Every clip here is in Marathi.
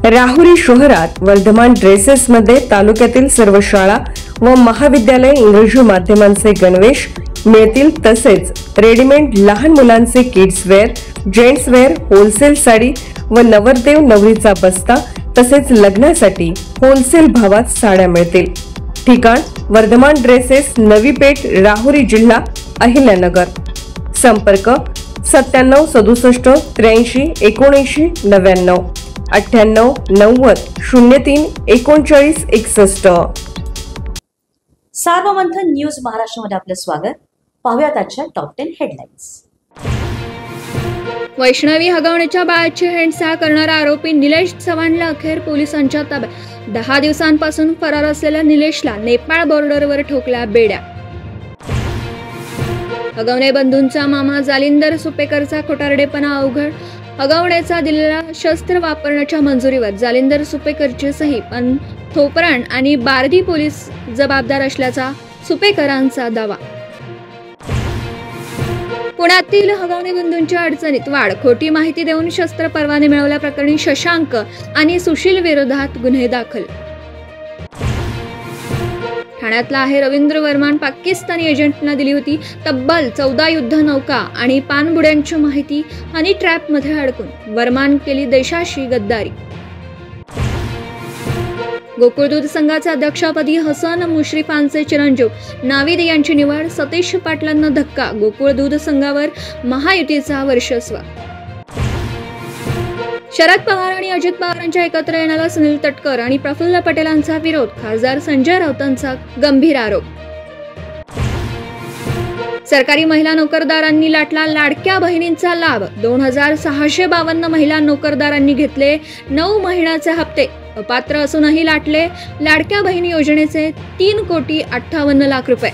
राहुरी शहरात वर्धमान ड्रेसेसमध्ये तालुक्यातील सर्व शाळा व महाविद्यालय इंग्रजी माध्यमांचे गणवेश मिळतील। तसेच रेडीमेड लहान मुलांचे kids wear, gents wear, wholesale sari व नवरदेव नवरीचा बस्ता तसेच लग्नासाठी होलसेल भावात साड्या मिळतील। ठिकाण वर्धमान ड्रेसेस, नवी पेठ, राहुरी, जिल्हा अहिल्यानगर। संपर्क 97 67 83 79 99 98 90 03 39 61। सार्वमंथन न्यूज महाराष्ट्रामध्ये आपलं स्वागत। पाहूयात आजच्या टॉप 10 हेडलाईन्स। वैष्णवी हगवण्याच्या बाळाची हेंडसाळ करणारा आरोपी निलेश चव्हाणला अखेर पोलिसांच्या ताब्यात। 10 दिवसांपासून फरार असलेल्या निलेशला नेपाळ बॉर्डरवर ठोकल्या बेड्या। हगवणे बंधूंचा मामा जालिंदर सुपेकरचा खोटारडेपणा अवघड। हगवणेचा दिलेला शस्त्र वापरण्याच्या मंजुरीवर जालिंदर सुपेकरची सही, पण थोपराण आणि बार्दी पोलीस जबाबदार असल्याचा सुपेकरांचा दावा। पुण्यातील हगवणे बंधूंच्या अडचणीत वाढ, खोटी माहिती देऊन शस्त्र परवाने मिळवल्याप्रकरणी शशांक आणि सुशील विरोधात गुन्हे दाखल। ठाण्यातला आहे रवींद्र वर्मान पाकिस्तानी एजंटना दिली होती तब्बल 14 युद्ध नौका आणि पाणबुड्यांची माहिती, हनी ट्रॅप मध्ये अडकून वर्मान केली देशाशी गद्दारी। गोकुळ दूध संघाचे अध्यक्षपदी हसन मुश्रीफांचे चिरंजीव नाविद यांची निवड। सतीश पाटलांना धक्का, गोकुळ दूध संघावर महायुतीचा वर्चस्व। शरद पवार आणि अजित पवारांच्या एकत्र येण्याला सुनील तटकर आणि प्रफुल्ल पटेलांचा विरोध, खासदार संजय राऊतांचा गंभीर आरोप। सरकारी महिला नोकरदारांनी लाटला लाडक्या बहिणींचा लाभ, 2652 महिला नोकरदारांनी घेतले 9 महिन्याचे हप्ते, अपात्र असूनही लाटले लाडक्या बहिणी योजनेचे 3,58,00,000 रुपये।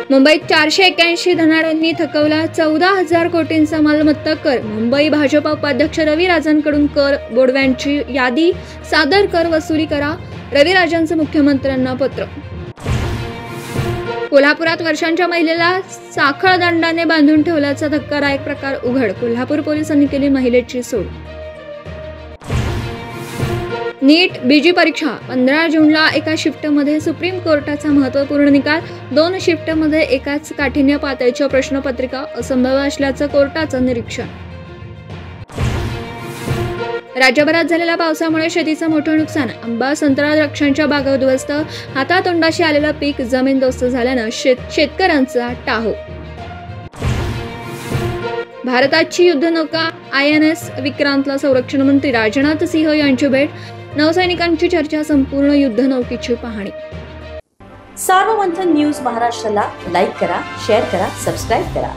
मुंबईत 481 धनाढ्यांनी थकवला 14,000 कोटींचा मालमत्ता कर। मुंबई भाजपा उपाध्यक्ष रवी राजांकडून कर बोडव्यांची यादी सादर, कर वसुली करा, रवी राजांचं मुख्यमंत्र्यांना पत्र। कोल्हापुरात वर्षांच्या महिलेला साखळ दंडाने बांधून ठेवल्याचा धक्कादायक प्रकार उघड, कोल्हापूर पोलिसांनी केली महिलेची सोड। नीट बीजी परीक्षा 15 जूनला एका शिफ्टमध्ये, सुप्रीम कोर्टाचा महत्त्वपूर्ण निकाल। 2 शिफ्टमध्ये एकाच काठिण्य पातळीच्या प्रश्नपत्रिका असंभव असल्याचं कोर्टाचं निरीक्षण। राज्यभरात झालेल्या पावसामुळे शेतीचं मोठं नुकसान, आंबा, संत्रा, द्राक्षांच्या बागा उद्ध्वस्त, हातातोंडाशी आलेलं पीक जमीनदोस्त झाल्यानं शेतकऱ्यांचा टाहो। भारताची युद्धनौका INS विक्रांतला संरक्षण मंत्री राजनाथ सिंह यांची भेट, नौसैनिकांची चर्चा, संपूर्ण युद्धनौकेची पाहणी। सार्वमंथन न्यूज महाराष्ट्राला लाईक करा, शेअर करा, सबस्क्राईब करा।